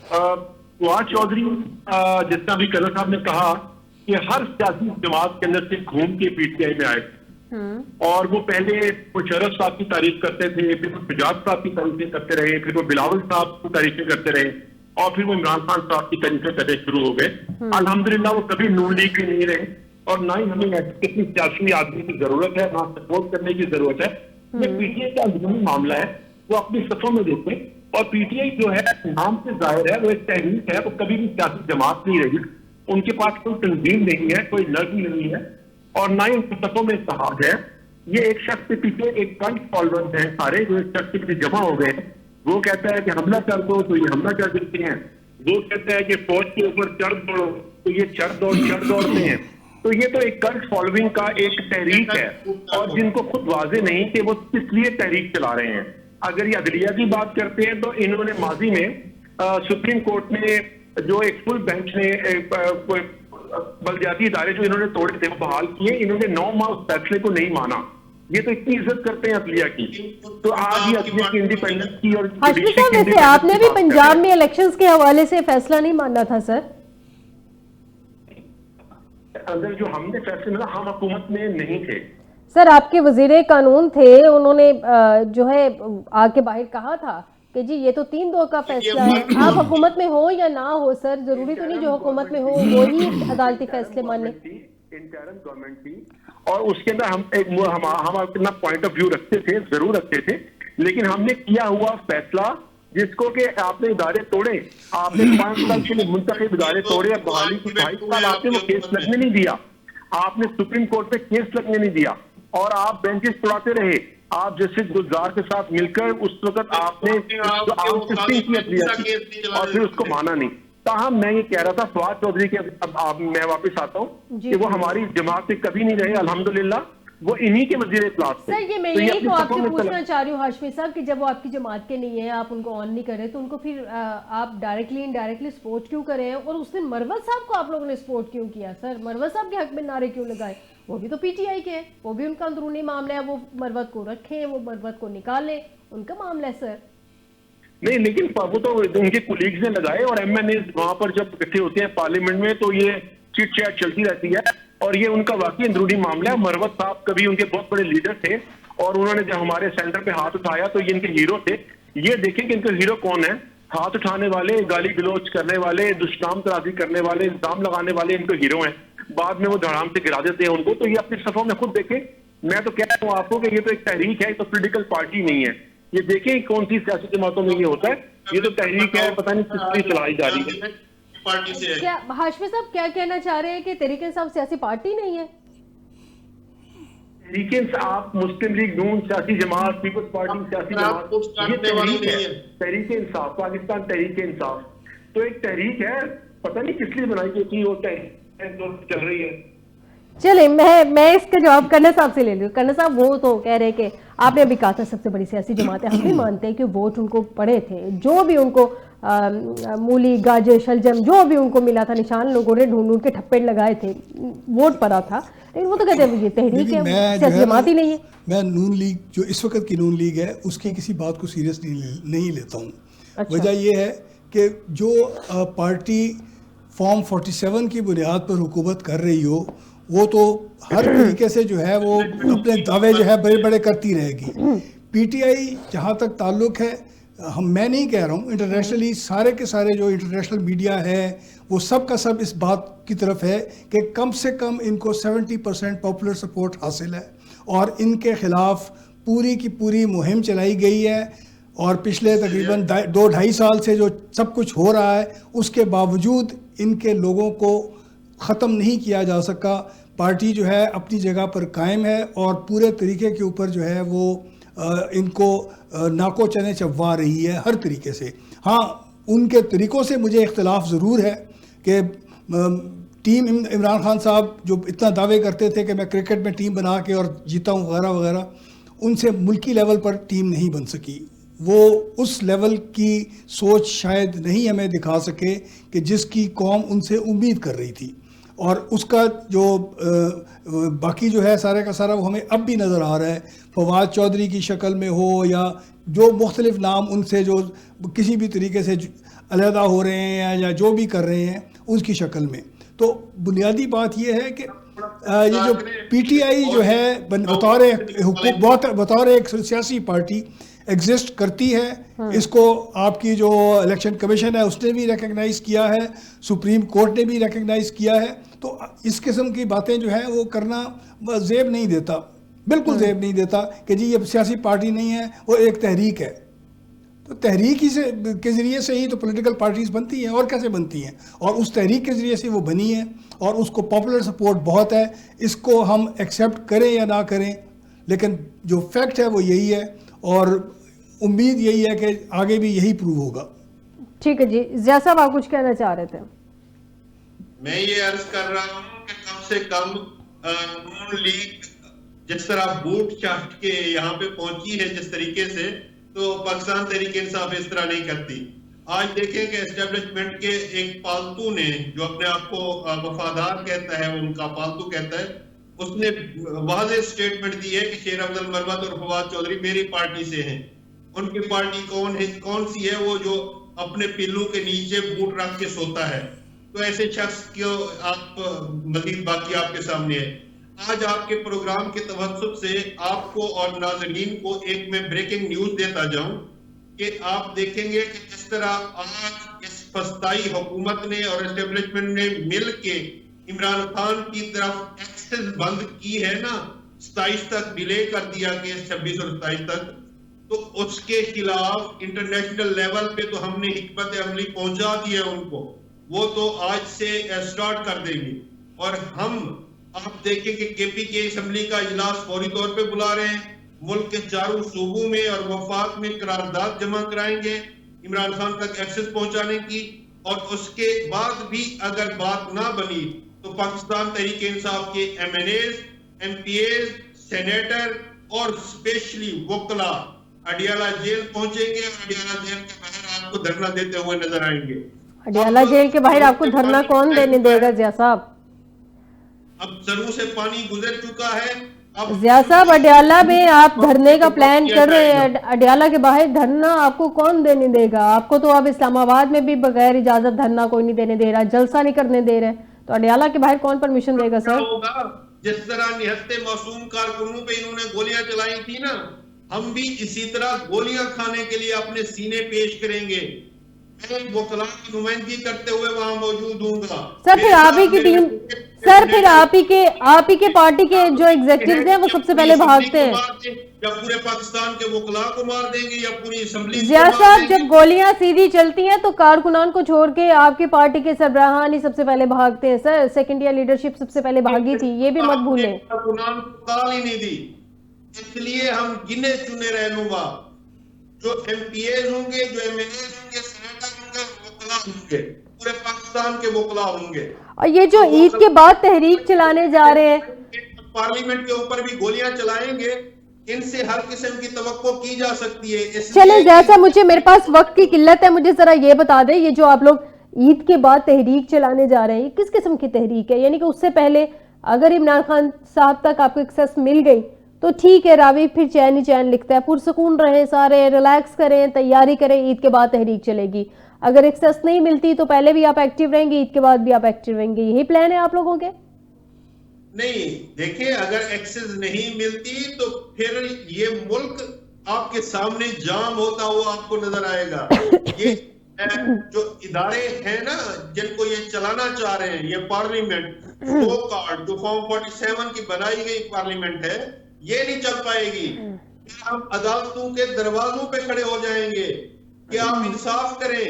فواد چودھری جس طرح بھی کرنل صاحب نے کہا کہ ہر سیاسی جماعت کے اندر سے گھوم کے پی ٹی آئی میں آئے اور وہ پہلے مشرف صاحب کی تعریف کرتے تھے، پھر وہ شجاعت صاحب کی تعریفیں کرتے رہے، پھر وہ بلاول صاحب کی تعریفیں کرتے رہے اور پھر وہ عمران خان صاحب کی تعریفیں کرنے شروع ہو گئے. الحمدللہ وہ کبھی نون لیگ کے نہیں رہے اور نہ ہی ہمیں کسی سیاسی آدمی کی ضرورت ہے، نہ سپورٹ کرنے کی ضرورت ہے. یہ پی ٹی آئی کا اندرونی معاملہ ہے، وہ اپنی صفوں میں دیکھیں. اور پی ٹی آئی جو ہے نام سے ظاہر ہے، وہ ایک تحریک ہے، وہ کبھی بھی سیاسی جماعت نہیں رہی. ان کے پاس کوئی تنظیم نہیں ہے، کوئی نظم نہیں ہے اور نہ ہی ان کی صفوں میں اتحاد ہے. یہ ایک شخص کے پیچھے ایک کلٹ فالوورز ہیں سارے، جو ایک شخص کے پیچھے جمع ہو گئے ہیں. وہ کہتا ہے کہ حملہ کر دو تو یہ حملہ کر دیتے ہیں، وہ کہتا ہے کہ فوج کے اوپر چڑھ دوڑو تو یہ چڑھ دوڑتے ہیں. تو یہ تو ایک کلٹ فالوئنگ کا ایک تحریک ہے اور جن کو خود واضح نہیں کہ وہ کس لیے تحریک چلا رہے ہیں. اگر یہ عدلیہ کی بات کرتے ہیں تو انہوں نے ماضی میں سپریم کورٹ میں جو ایک فل بینچ نے بلدیاتی ادارے جو انہوں نے توڑے تھے وہ بحال کیے، انہوں نے 9 ماہ اس فیصلے کو نہیں مانا. یہ تو اتنی عزت کرتے ہیں عدلیہ کی. تو آج یہ عدلیہ کی انڈیپینڈنس کی اور ہاشمی صاحب، ویسے آپ نے بھی پنجاب میں الیکشنز کے حوالے سے فیصلہ نہیں ماننا تھا سر؟ اندر جو ہم نے فیصلے میں، ہم حکومت میں نہیں تھے سر. آپ کے وزیر قانون تھے، انہوں نے جو ہے آ کے باہر کہا تھا کہ جی یہ تو 3-2 کا فیصلہ ہے. آپ حکومت میں ہو یا نہ ہو سر، ضروری تو نہیں جو حکومت میں ہو وہی عدالتی فیصلے ماننے. انٹرم گورنمنٹ تھی اور اس کے اندر ہم اپنا پوائنٹ آف ویو رکھتے تھے، ضرور رکھتے تھے، لیکن ہم نے کیا ہوا فیصلہ جس کو کہ آپ نے ادارے توڑے، آپ نے 5 سال کے لیے منتخب ادارے توڑے اور بحالی کی 22 سال آپ نے وہ کیس لگنے نہیں دیا. آپ نے سپریم کورٹ پہ کیس لگنے نہیں دیا اور آپ بینچز توڑاتے رہے. آپ جسٹس گلزار کے ساتھ مل کر اس وقت آپ نے اور پھر اس کو مانا نہیں. تاہم میں یہ کہہ رہا تھا فواد چودھری کے، اب میں واپس آتا ہوں کہ وہ ہماری جماعت سے کبھی نہیں رہے الحمدللہ، وہ انہی کے وزیر اطلاع تھے. سر یہ میں یہی تو آپ سے پوچھنا چاہ رہی ہوں ہاشمی صاحب کہ جب وہ آپ کی جماعت کے نہیں ہیں، آپ ان کو آن نہیں کر رہے تو ان کو پھر آپ ڈائریکٹلی انڈائریکٹلی سپورٹ کیوں کر رہے ہیں؟ اور اس دن مروت صاحب کو آپ لوگوں نے سپورٹ کیوں کیا سر؟ مروت صاحب کے حق میں نعرے کیوں لگائے؟ وہ بھی تو پی ٹی آئی کے ہیں، وہ بھی ان کا اندرونی معاملہ ہے. وہ مروت کو رکھیں، وہ مروت کو نکالیں، ان کا معاملہ ہے سر. نہیں، لیکن وہ تو ان کے کولیگز نے لگائے اور ایم این اے وہاں پر جب اکٹھے ہوتے ہیں پارلیمنٹ میں تو یہ چٹ چیٹ چلتی رہتی ہے اور یہ ان کا واقعی اندرونی معاملہ ہے. مروت صاحب کبھی ان کے بہت بڑے لیڈر تھے اور انہوں نے جب ہمارے سینٹر پہ ہاتھ اٹھایا تو یہ ان کے ہیرو تھے. یہ دیکھیں کہ ان کے ہیرو کون ہیں، ہاتھ اٹھانے والے، گالی گلوچ کرنے والے، دشنام ترازی کرنے والے، الزام لگانے والے ان کے ہیرو ہیں. بعد میں وہ دھڑام سے گرا دیتے ہیں ان کو. تو یہ اپنی صفوں میں خود دیکھیں. میں تو کہہ رہا ہوں آپ کو کہ یہ تو ایک تحریک ہے، یہ تو پولیٹیکل پارٹی نہیں ہے. یہ دیکھیں کون سی سیاسی جماعتوں میں یہ ہوتا ہے. یہ تو تحریک ہے، پتہ نہیں کس لیے چلائی جا رہی ہے. کیا ہاشمی صاحب کیا کہنا چاہ رہے ہیں کہ تحریک انصاف سیاسی پارٹی نہیں ہے؟ تحریک انصاف، مسلم لیگ نون سیاسی جماعت، پیپلز پارٹی سیاسی جماعت، یہ تحریک ہے. تحریک انصاف، پاکستان تحریک انصاف تو ایک تحریک ہے، پتہ نہیں کس لیے بنائی گئی تھی، وہ تحریک چل رہی ہے. چلیں میں اس کا جواب کرنل صاحب سے لے لوں. کرنل صاحب وہ تو کہہ رہے کہ آپ نے ابھی کہا تھا سب سے بڑی سیاسی جماعت ہے. ہم بھی مانتے ہیں کہ ووٹ ان کو پڑے تھے، جو بھی ان کو مولی گاجر شلجم جو بھی ان کو ملا تھا نشان لوگوں نے ڈھونڈ کے ٹھپے لگائے تھے، ووٹ پڑا تھا. لیکن وہ تو کہتے ہیں یہ تحریک ہے، سیاسی جماعت ہی نہیں ہے. میں نون لیگ جو اس وقت کی نون لیگ ہے اس کی کسی بات کو سیریس نہیں لیتا ہوں. وجہ یہ ہے کہ جو پارٹی فارم 47 کی بنیاد پر حکومت کر رہی ہو وہ تو ہر طریقے سے جو ہے وہ اپنے دعوے جو ہے بڑے بڑے کرتی رہے گی. پی ٹی آئی جہاں تک تعلق ہے، میں نہیں کہہ رہا ہوں، انٹرنیشنلی سارے کے سارے جو انٹرنیشنل میڈیا ہے وہ سب کا سب اس بات کی طرف ہے کہ کم سے کم ان کو 70% پاپولر سپورٹ حاصل ہے اور ان کے خلاف پوری کی پوری مہم چلائی گئی ہے. اور پچھلے تقریباً 2-2.5 سال سے جو سب کچھ ہو رہا ہے اس کے باوجود ان کے لوگوں کو ختم نہیں کیا جا سکا. پارٹی جو ہے اپنی جگہ پر قائم ہے اور پورے طریقے کے اوپر جو ہے وہ ان کو ناکو چنے چبوا رہی ہے ہر طریقے سے. ہاں ان کے طریقوں سے مجھے اختلاف ضرور ہے کہ ٹیم عمران خان صاحب جو اتنا دعوے کرتے تھے کہ میں کرکٹ میں ٹیم بنا کے اور جیتا ہوں وغیرہ وغیرہ, ان سے ملکی لیول پر ٹیم نہیں بن سکی. وہ اس لیول کی سوچ شاید نہیں ہمیں دکھا سکے کہ جس کی قوم ان سے امید کر رہی تھی. اور اس کا جو باقی جو ہے سارے کا سارا وہ ہمیں اب بھی نظر آ رہا ہے, فواد چودھری کی شکل میں ہو یا جو مختلف نام ان سے جو کسی بھی طریقے سے علیحدہ ہو رہے ہیں یا جو بھی کر رہے ہیں اس کی شکل میں. تو بنیادی بات یہ ہے کہ یہ جو پی ٹی آئی جو ہے بطور ایک سیاسی پارٹی ایگزسٹ کرتی ہے, اس کو آپ کی جو الیکشن کمیشن ہے اس نے بھی ریکگنائز کیا ہے, سپریم کورٹ نے بھی ریکگنائز کیا ہے. تو اس قسم کی باتیں جو ہیں وہ کرنا زیب نہیں دیتا, بالکل زیب نہیں دیتا کہ جی یہ سیاسی پارٹی نہیں ہے, وہ ایک تحریک ہے. تو تحریک ہی سے کے ذریعے سے ہی تو پولیٹیکل پارٹیز بنتی ہیں, اور کیسے بنتی ہیں, اور اس تحریک کے ذریعے سے وہ بنی ہے اور اس کو پاپولر سپورٹ بہت ہے. اس کو ہم ایکسیپٹ کریں یا نہ کریں, لیکن جو فیکٹ ہے وہ یہی ہے اور امید یہی ہے کہ آگے بھی یہی پروو ہوگا. ٹھیک ہے جی, ضیاء صاحب آپ کچھ کہنا چاہ رہے تھے. میں یہ عرض کر رہا ہوں کہ کم سے کم نون لیگ جس طرح بوٹ چاٹ کے یہاں پہ پہنچی ہے جس طریقے سے, تو پاکستان تحریک انصاف اس طرح نہیں کرتی. آج دیکھیں کہ اسٹیبلشمنٹ کے ایک پالتو نے جو اپنے آپ کو وفادار کہتا ہے, ان کا پالتو کہتا ہے, اس نے واضح سٹیٹمنٹ دی ہے کہ شیر افضل مربت اور فواد چودھری میری پارٹی سے ہیں. ان کی پارٹی کون سی ہے؟ وہ جو اپنے پلوں کے نیچے بوٹ رکھ کے سوتا ہے. تو ایسے شخص کو آپ مزید باقی آپ کے سامنے ہے. آج آپ کے پروگرام کے توسط سے آپ کو اور ناظرین کو ایک میں بریکنگ نیوز دیتا جاؤں کہ آپ دیکھیں گے کہ جس طرح آج اس فسطائی حکومت نے اور اسٹیبلشمنٹ نے مل کے عمران خان کی طرف ایکسس بند کی ہے نا, 27 تک ڈیلے کر دیا کیس 26 اور 27 تک, تو اس کے خلاف انٹرنیشنل لیول پہ تو ہم نے حکمت عملی پہنچا دی ہے ان کو, وہ تو آج سے سٹارٹ کر دیں گے. اور ہم آپ دیکھیں کہ کے پی کے اسمبلی کا اجلاس فوری طور پہ بلا رہے ہیں, ملک کے چاروں صوبوں میں اور وفاق میں قرارداد جمع کرائیں گے عمران خان تک ایکسس پہنچانے کی. اور اس کے بعد بھی اگر بات نہ بنی تو پاکستان تحریک انصاف کے M N As, M P As, senator اور اسپیشلی وکلا اڈیالہ جیل پہنچیں گے. اڈیالہ جیل کے باہر آپ کو دھرنا دیتے ہوئے نظر آئیں گے. اڈیالہ جیل کے باہر آپ کو دھرنا کون دینے دے گا ضیاء صاحب؟ اب سروں سے پانی گزر چکا ہے. ضیاء صاحب اڈیالہ میں آپ دھرنے کا پلان کر رہے ہیں, اڈیالہ کے باہر دھرنا آپ کو کون دینے دے گا؟ آپ کو تو اب اسلام آباد میں بھی بغیر اجازت دھرنا کوئی نہیں دینے دے رہا, جلسہ نہیں کرنے دے رہے, تو اڈیالہ کے باہر کون پرمیشن دے گا سر؟ جس طرح نہتے معصوم کارکنوں پہ انہوں نے گولیاں چلائی تھی نا, ہم بھی اسی طرح گولیاں کھانے کے لیے اپنے سینے پیش کریں گے. میں وکلاء کی نمائندگی کرتے ہوئے وہاں موجود ہوں گا. سر پھر آپ ہی کی ٹیم, سر پھر آپ ہی کے پارٹی کے جو ایگزیکٹیوز ہیں وہ سب سے پہلے بھاگتے ہیں. یا پورے پاکستان کے وکلاء کو مار دیں گے یا پوری اسمبلی. ضیاء صاحب جب گولیاں سیدھی چلتی ہیں تو کارکنان کو چھوڑ کے آپ کی پارٹی کے سربراہان ہی سب سے پہلے بھاگتے ہیں. سر سیکنڈ ایئر لیڈرشپ سب سے پہلے بھاگی تھی, یہ بھی مت بھولیں. کارکنان کو کال ہی نہیں دی, اس لیے ہم گنے چنے رہنما جو ایم پی ایز ہوں گے, جو ایم این ایز ہوں گے, سینیٹر ہوں گے, وکلاء ہوں گے, پورے پاکستان کے وکلاء ہوں گے. اور یہ جو عید کے بعد تحریک چلانے جا رہے ہیں, پارلیمنٹ کے اوپر بھی گولیاں چلائیں گے, ان سے ہر قسم کی توقع کی جا سکتی ہے. چلیں ضیاء صاحب مجھے میرے پاس وقت کی قلت ہے, مجھے ذرا یہ بتا دیں یہ جو آپ لوگ عید کے بعد تحریک چلانے جا رہے ہیں یہ کس قسم کی تحریک ہے؟ یعنی کہ اس سے پہلے اگر عمران خان صاحب تک آپ کو ایکسیس مل گئی تو ٹھیک ہے, راوی پھر چین ہی چین لکھتا ہے, پرسکون رہیں, سارے ریلیکس کریں, تیاری کریں, عید کے بعد تحریک چلے گی. اگر ایکسیس نہیں ملتی تو پہلے بھی آپ ایکٹیو رہیں گے, عید کے بعد بھی آپ ایکٹیو رہیں گے, یہی پلان ہے آپ لوگوں کے؟ نہیں دیکھیں, اگر ایکسس نہیں ملتی تو پھر یہ ملک آپ کے سامنے جام ہوتا ہوا آپ کو نظر آئے گا. یہ جو ادارے ہیں نا جن کو یہ چلانا چاہ رہے ہیں, یہ پارلیمنٹ سو کارڈ جو فارم 47 کی بنائی گئی پارلیمنٹ ہے, یہ نہیں چل پائے گی. ہم عدالتوں کے دروازوں پہ کھڑے ہو جائیں گے کہ آپ انصاف کریں.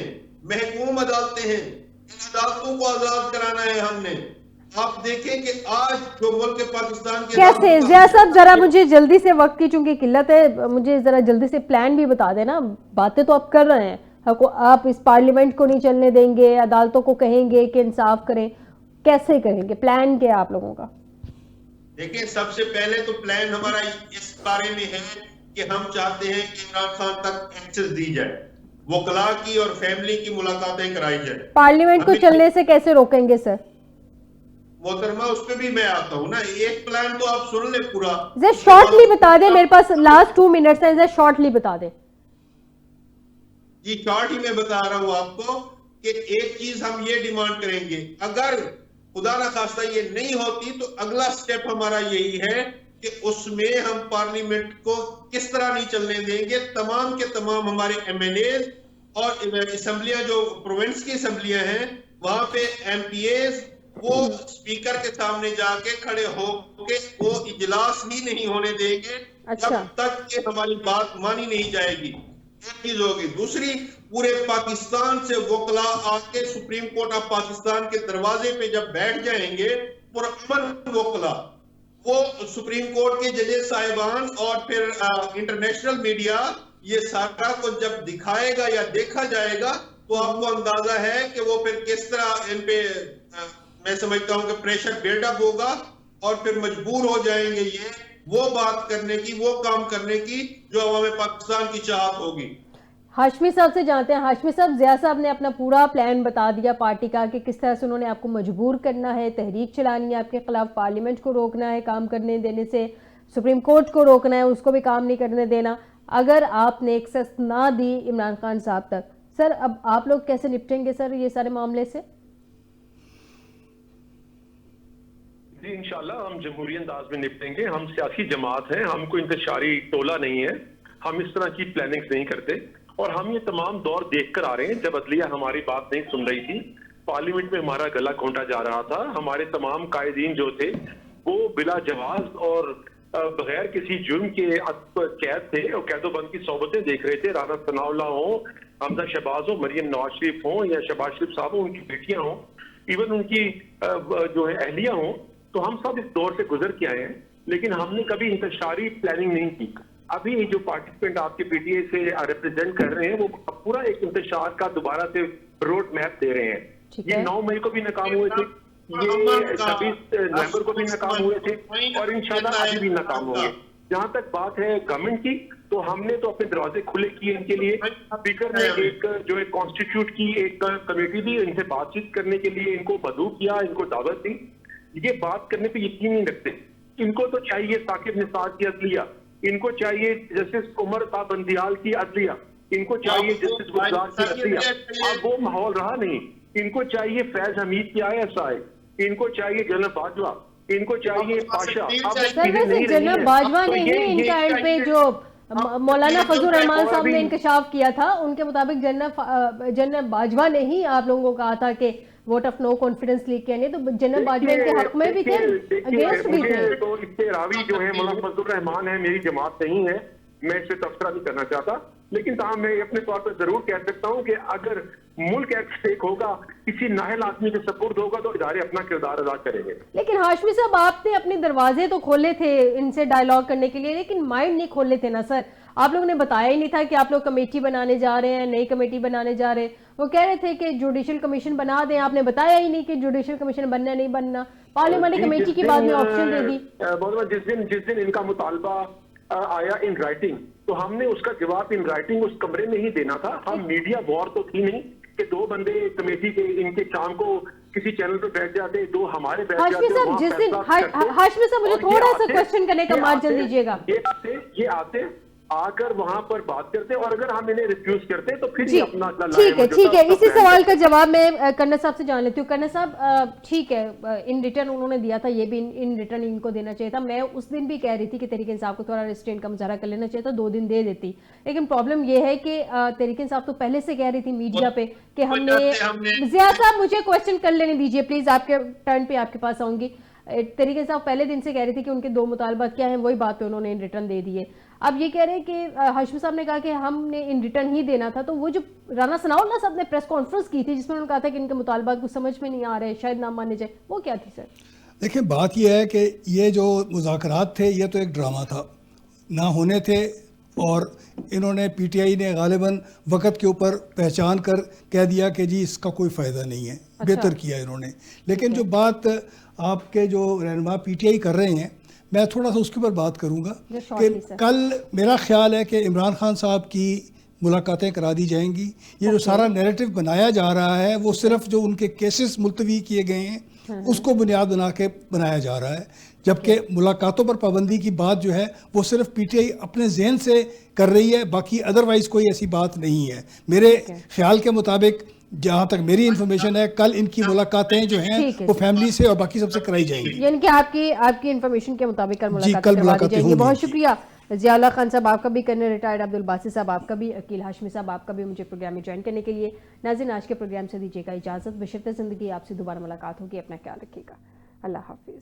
محکوم عدالتیں ہیں, ان عدالتوں کو آزاد کرانا ہے ہم نے. آپ دیکھیں کہ آج جو ملک پاکستان کے کیسے ضیاء صاحب ذرا مجھے جلدی سے, وقت کی چونکہ قلت ہے, مجھے ذرا جلدی سے پلان بھی بتا دینا. باتیں تو آپ کر رہے ہیں, آپ اس پارلیمنٹ کو نہیں چلنے دیں گے, عدالتوں کو کہیں گے کہ انصاف کریں, کیسے کریں گے؟ پلان کیا آپ لوگوں کا؟ دیکھیں, سب سے پہلے تو پلان ہمارا اس بارے میں ہے کہ ہم چاہتے ہیں کہ عمران خان تک ایکسس دی جائے, وکلاء کی اور فیملی کی ملاقاتیں کرائی جائے. پارلیمنٹ کو چلنے سے کیسے روکیں گے سر؟ محترمہ, اس پہ بھی میں آتا ہوں نا. ایک پلان تو آپ سن لیں پورا. شارٹلی بتا دیں, میرے پاس لاسٹ 2 منٹس ہیں, شارٹلی بتا دیں. جی شارٹ ہی میں بتا رہا ہوں آپ کو کہ ایک چیز ہم یہ ڈیمانڈ کریں گے, اگر خدا نہ خواستہ یہ نہیں ہوتی تو اگلا سٹیپ ہمارا یہی ہے کہ اس میں ہم پارلیمنٹ کو کس طرح نہیں چلنے دیں گے. تمام کے تمام ہمارے ایم این ایز اور اسمبلیاں, جو پروونس کی اسمبلیاں ہیں, وہاں پہ ایم پی ایز وہ اسپیکر کے سامنے جا کے کھڑے ہو کے وہ اجلاس ہی نہیں ہونے دیں گے جب تک کہ ہماری بات مانی نہیں جائے گی. ایک چیز ہوگی. دوسری, پورے پاکستان سے وکلاء آ کے سپریم کورٹ آف پاکستان کے دروازے پہ جب بیٹھ جائیں گے, پرامن وکلاء, وہ سپریم کورٹ کے ججز صاحبان اور پھر انٹرنیشنل میڈیا یہ سارا کو جب دکھائے گا یا دیکھا جائے گا تو آپ کو اندازہ ہے کہ وہ پھر کس طرح ان پہ میں سمجھتا ہوں کہ پریشر بلڈ اپ ہوگا اور پھر مجبور ہو جائیں گے یہ وہ بات کرنے کی, وہ کام کرنے کی جو عوام پاکستان کی چاہت ہوگی. ہاشمی صاحب سے جانتے ہیں. ہاشمی صاحب, ضیاء صاحب نے اپنا پورا پلان بتا دیا پارٹی کا کہ کس طرح سے انہوں نے آپ کو مجبور کرنا ہے, تحریک چلانی ہے آپ کے خلاف, پارلیمنٹ کو روکنا ہے کام کرنے دینے سے, سپریم کورٹ کو روکنا ہے, اس کو بھی کام نہیں کرنے دینا اگر آپ نے ایکسس نہ دی عمران خان صاحب تک. سر اب آپ لوگ کیسے نپٹیں گے سر یہ سارے معاملے سے؟ جی انشاءاللہ ہم جمہوری انداز میں نپٹیں گے. ہم سیاسی جماعت ہیں, ہم کوئی انتشاری ٹولہ نہیں ہے, ہم اس طرح کی پلاننگز نہیں کرتے. اور ہم یہ تمام دور دیکھ کر آ رہے ہیں. جب عدلیہ ہماری بات نہیں سن رہی تھی, پارلیمنٹ میں ہمارا گلا گھونٹا جا رہا تھا, ہمارے تمام قائدین جو تھے وہ بلا جواز اور بغیر کسی جرم کے قید تھے اور قید و بند کی صحبتیں دیکھ رہے تھے. رانا ثناء اللہ ہوں, حمزہ شہباز ہوں, مریم نواز شریف ہوں یا شہباز شریف صاحب ہوں, ان کی بیٹیاں ہوں, ایون ان کی جو ہے اہلیہ ہوں, تو ہم سب اس دور سے گزر کے آئے ہیں. لیکن ہم نے کبھی انتشاری پلاننگ نہیں کی. ابھی جو پارٹیسپینٹ آپ کے پی ٹی اے سے ریپرزینٹ کر رہے ہیں وہ پورا ایک انتشار کا دوبارہ سے روڈ میپ دے رہے ہیں. یہ 9 مئی کو بھی ناکام ہوئے تھے, یہ 26 نومبر کو بھی ناکام ہوئے تھے اور انشاءاللہ ابھی بھی ناکام ہوں گے. جہاں تک بات ہے گورنمنٹ کی, تو ہم نے تو اپنے دروازے کھلے کیے ان کے لیے. اسپیکر نے ایک جو ہے کانسٹیٹیوٹ کی ایک کمیٹی دی, ان سے بات چیت کرنے کے لیے ان کو مدعو کیا, ان کو دعوت دی. یہ بات کرنے پہ یقین نہیں رکھتے. ان کو تو چاہیے ثاقب نثار کی عدلیہ, ان کو چاہیے جسٹس عمر تا بندیال کی عدلیہ, ان کو چاہیے جسٹس گلزار کی عدلیہ. اب وہ ماحول رہا نہیں. ان کو چاہیے فیض حمید کی ISI, ان کو چاہیے جنرل باجوہ, ان کو چاہیے پاشا. جنرل باجوہ نے ہی ان کا اینڈ پہ جو مولانا فضل الرحمان صاحب نے انکشاف کیا تھا, ان کے مطابق جنرل باجوہ نے ہی آپ لوگوں کو کہا تھا کہ vote of no confidence leak کیا نہیں, تو جنرل باجوہ ان کے حق میں بھی تھے, اگینسٹ بھی تھے. تو اس سے راوی جو ہے مولانا فضل الرحمان ہے, میری جماعت نہیں ہے, میں اس سے تبصرہ نہیں کرنا چاہتا. لیکن تاہم میں اپنے طور پر ضرور کہہ سکتا ہوں کہ اگر ملک ایٹ اسٹیک ہوگا, کسی نااہل آدمی کے سپرد ہوگا, تو ادارے اپنا کردار ادا کریں گے. لیکن ہاشمی صاحب آپ نے اپنے دروازے تو کھولے تھے ان سے ڈائیلاگ کرنے کے لیے, لیکن مائنڈ نہیں کھولے تھے نا سر. آپ لوگوں نے بتایا ہی نہیں تھا کہ آپ لوگ کمیٹی بنانے جا رہے ہیں, نئی کمیٹی بنانے جا رہے ہیں. وہ کہہ رہے تھے کہ جوڈیشل کمیشن بنا دیں, آپ نے بتایا ہی نہیں کہ جوڈیشل کمیشن بننا نہیں بننا. پارلیمنٹری کمیٹی کی بعد میں آپشن دے دی. جس دن ان کا مطالبہ آیا ان رائٹنگ, تو ہم نے اس کا جواب ان رائٹنگ اس کمرے میں ہی دینا تھا. ہم میڈیا وار تو تھی نہیں کہ 2 بندے کمیٹی کے ان کے شام کو کسی چینل پہ بیٹھ جاتے, 2 ہمارے بیٹھ جاتے. ہاشمی صاحب مجھے تھوڑا سا کوشچن کرنے کا مارجن دیجیے گا. یہ آتے آ کر وہاں پر بات کرتے, اور اگر ہم انہیں ریفیوز کرتے تو پھر اپنا ٹھیک ہے. اسی سوال کا جواب میں کرنل صاحب سے جان لیتی ہوں. کرنل صاحب ٹھیک ہے, ان ریٹرن انہوں نے دیا تھا, یہ بھی ان ریٹرن ان کو دینا چاہیے تھا. میں اس دن بھی کہہ رہی تھی کہ تحریک انصاف کو تھوڑا ریسٹرینٹ کا مظاہرہ کر لینا چاہیے تھا, 2 دن دے دیتی. لیکن پرابلم یہ ہے کہ تحریک انصاف تو پہلے سے کہہ رہی تھی میڈیا پہ کہ ہم نے. ضیاء صاحب مجھے کوشچن کر لینے دیجیے پلیز, آپ کے ٹرن پہ آپ کے پاس آؤں گی. ایک طریقے سے آپ پہلے دن سے کہہ رہے تھے کہ ان کے 2 مطالبات کیا ہیں، وہی بات پہ انہوں نے ان ریٹرن دے دیے. اب یہ کہہ رہے ہیں کہ ہاشمی صاحب نے کہا کہ ہم نے ان ریٹرن ہی دینا تھا، تو وہ جو رانا ثناء اللہ صاحب نے پریس کانفرنس کی تھی جس میں انہوں نے کہا تھا کہ ان کے مطالبات کو سمجھ میں نہیں آ رہے، شاید نہ مانے جائے، وہ کیا تھی سر؟ دیکھیں بات یہ ہے کہ یہ جو مذاکرات تھے یہ تو ایک ڈرامہ تھا، نہ ہونے تھے، اور انہوں نے پی ٹی آئی نے غالباً وقت کے اوپر پہچان کر کہہ دیا کہ جی اس کا کوئی فائدہ نہیں ہے. بہتر کیا انہوں نے. لیکن جو بات آپ کے جو رہنما پی ٹی آئی کر رہے ہیں، میں تھوڑا سا اس کے اوپر بات کروں گا کہ کل میرا خیال ہے کہ عمران خان صاحب کی ملاقاتیں کرا دی جائیں گی. یہ جو سارا نیریٹو بنایا جا رہا ہے وہ صرف جو ان کے کیسز ملتوی کیے گئے ہیں اس کو بنیاد بنا کے بنایا جا رہا ہے، جبکہ ملاقاتوں پر پابندی کی بات جو ہے وہ صرف پی ٹی آئی اپنے ذہن سے کر رہی ہے، باقی ادروائز کوئی ایسی بات نہیں ہے. میرے خیال کے مطابق جہاں تک میری انفارمیشن ہے کل ان کی ملاقاتیں جو ہیں وہ فیملی سے اور باقی سب سے کرائی جائیں گی. یعنی کہ آپ کی انفارمیشن کے مطابق کل ملاقاتیں ہوں گی. بہت شکریہ ضیاء اللہ خان صاحب آپ کا بھی، کرنل ریٹائرڈ عبدالباسط صاحب آپ کا بھی، عقیل ہاشمی صاحب آپ کا بھی مجھے پروگرام میں جوائن کرنے کے لیے. ناظرین آج کے پروگرام سے دیجیے گا اجازت. بشرط زندگی آپ سے دوبارہ ملاقات ہوگی. اپنا خیال رکھیے گا. اللہ حافظ.